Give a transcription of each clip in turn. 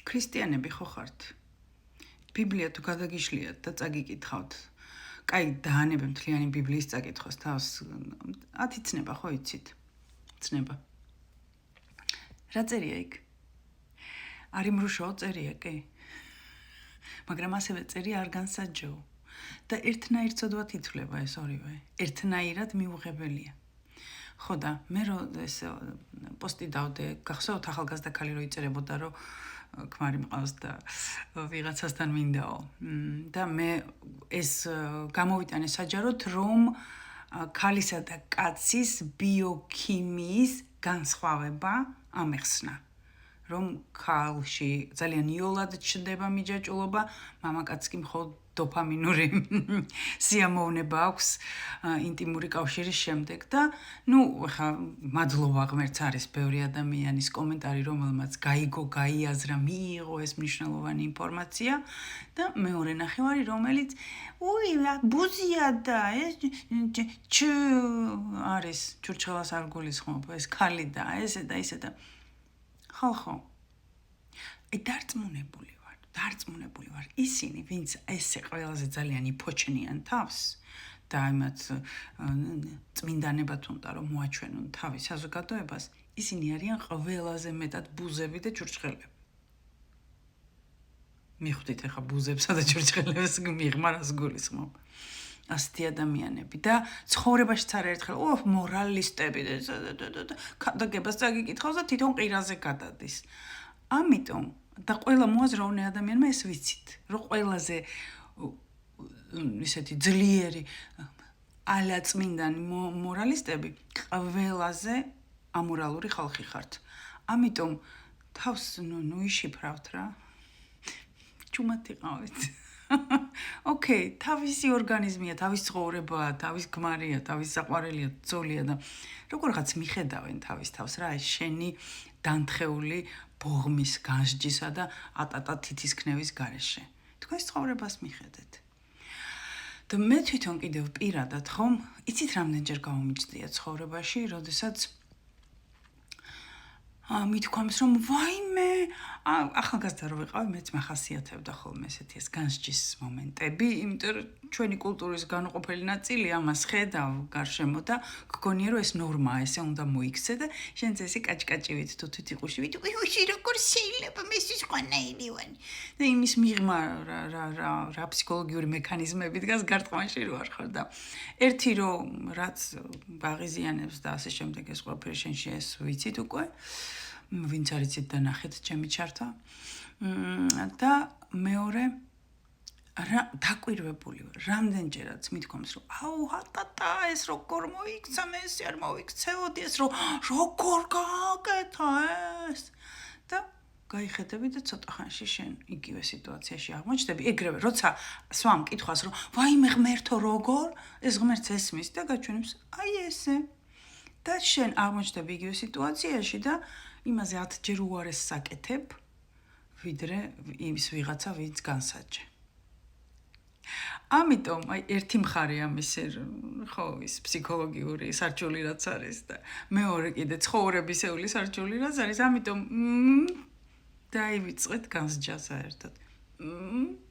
ქრისტიანები ხო ხართ? ბიბლია თუ გადაგიშლიათ და წაგიკითხავთ. კაი, დაანებებ მთლიანი ბიბლიის წაკითხოს თავს. 10 ცნება ხო იცით? ცნება. რა წერია იქ? არ იმრუშო წერია, კი? მაგრამ ასევე წერია არ განსაჯო. და ერთნაირ ცოდვათ ითვლება ეს ორივე. ერთნაირად მიუღებელია. ხო და მე რომ ეს პოსტი დავდე, გახსოვთ ახალგაზრდა ქალი რო იწერებოდა, რომ ქმარი მყავს და ვიღაცასთან მინდაო. და მე ეს გამოვიტანე საჯაროდ, რომ ქალისა და კაცის ბიოქიმიის განსხვავება ამეხსნა. რომ ქალში ძალიან იოლად ჩნდება მიჯაჭულობა, მამაკაცს კი მხოლოდ დოფამინური სიამოვნება აქვს ინტიმური კავშირის შემდეგ და ხა მადლობა ღმერთს არის ბევრი ადამიანის კომენტარი, რომელმაც გაიაზრა, მიიღო ეს მნიშვნელოვანი ინფორმაცია და მეორე ნახევარი, რომელიც ბუზია და ეს არის ჩურჩხელას არ გულისხმობ, ეს ქალი და ესე და ისე და ხო. დარწმუნებული ვარ. ისინი, ვინც ესე ყველაზე ძალიან იფოჩნიან თავს და იმათ წმინდანებად უნდა რომ მოაჩვენონ თავის საზოგადოებას, ისინი არიან ყველაზე მეტად ბუზები და ჩურჩხელები. მიხვდით ახლა ბუზებსა და ჩურჩხელებს მიღმა რას გულისხმობ. ასეთი ადამიანები და ცხოვრებაშიც არაერთხელ მორალისტები და ქადაგებას წაგიკითხავს და თვითონ ყირაზე გადადის. ამიტომ და ყველა მოაზროვნე ადამიანმა ეს ვიცით, რომ ყველაზე ისეთი ძლიერი ალაწმინდანი მორალისტები ყველაზე ამორალური ხალხი ხართ. ამიტომ თავს იშიფრავთ რა. ჩუმად იყავით. ოკეი, თავისი ორგანიზმია, თავის ცხოვრებაა, თავის ქმარია, თავის საყვარელია, ძოლია და როგორღაც მიხედავენ თავის თავს რა, ეს შენი დანთხეული ბოღმის განსჯისა და ატატა თითისქნევის გარეშე. თქვენს ცხოვრებას მიხედეთ. და მე თვითონ კიდევ პირადად ხომ, იცით რამდენჯერ გამომიჯდია ცხოვრებაში, როდესაც მithქვამს რომ ვაიმე, ახალგაზრდა რო ვიყავი, მეც მახასიათებდა ხოლმე ესეთი ეს განსჯის მომენტები, იმიტომ რომ ჩვენი კულტურის განუყოფელი ნაწილი ამას ხედავ გარშემო და გქონია რომ ეს ნორმაა, ესე უნდა მოიქცე და შენც ესე კაჭკაჭივით თუ თვითიყუში, ვიტყვი როგორ შეიძლება მე სიყვანაირი ვანი. და იმის მიღმა რა ფსიქოლოგიური მექანიზმები დგას გარტყმაში რო არ ხარ და ერთი რომ რაც ბაღიზიანებს და ასე შემდეგ ეს ყველაფერი შენში ეს ვიცით უკვე ვინც არიცით და ნახეთ ჩემი ჩართა და მეორე დაკვირვებული ვარ რამდენჯერაც მithქვამს რომ ჰატატა ეს როგორ მოიქცა მე ეს არ მოიქცეოდი ეს როგორ გააკეთა ეს და გაიხედები და ცოტა ხანში შენ იგივე სიტუაციაში აღმოჩნდები ეგრევე როცა სვამ კითხვას რომ ვაიმე ღმერთო როგორ ეს ღმერთს ესმის და გაჩვენებს აი ესე და შენ აღმოჩნდები იგივე სიტუაციაში და იმაზე 10 ჯერ უარეს საკეთებ ვიდრე ის ვიღაცა ვინც განსაჯე. ამიტომ აი ერთი მხარე ამის ხო ის ფსიქოლოგიური სარჩული რაც არის და მეორე კიდე ცხოვრებისეული სარჩული რაც არის ამიტომ დაივიწყეთ განსჯა საერთოდ.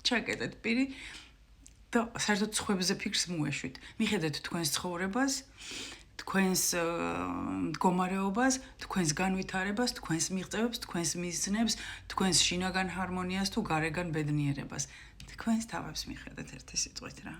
ჩაკეტეთ პირი და საერთოდ ხვებზე ფიქრს მოეშვით. მიხედეთ თქვენს ცხოვრებას თქვენს მდგომარეობას, თქვენს განვითარებას, თქვენს მიღწევებს, თქვენს მიზნებს, თქვენს შინაგან ჰარმონიას თუ გარეგან ბედნიერებას. თქვენს თავებს მიხედეთ ერთი სიტყვით რა.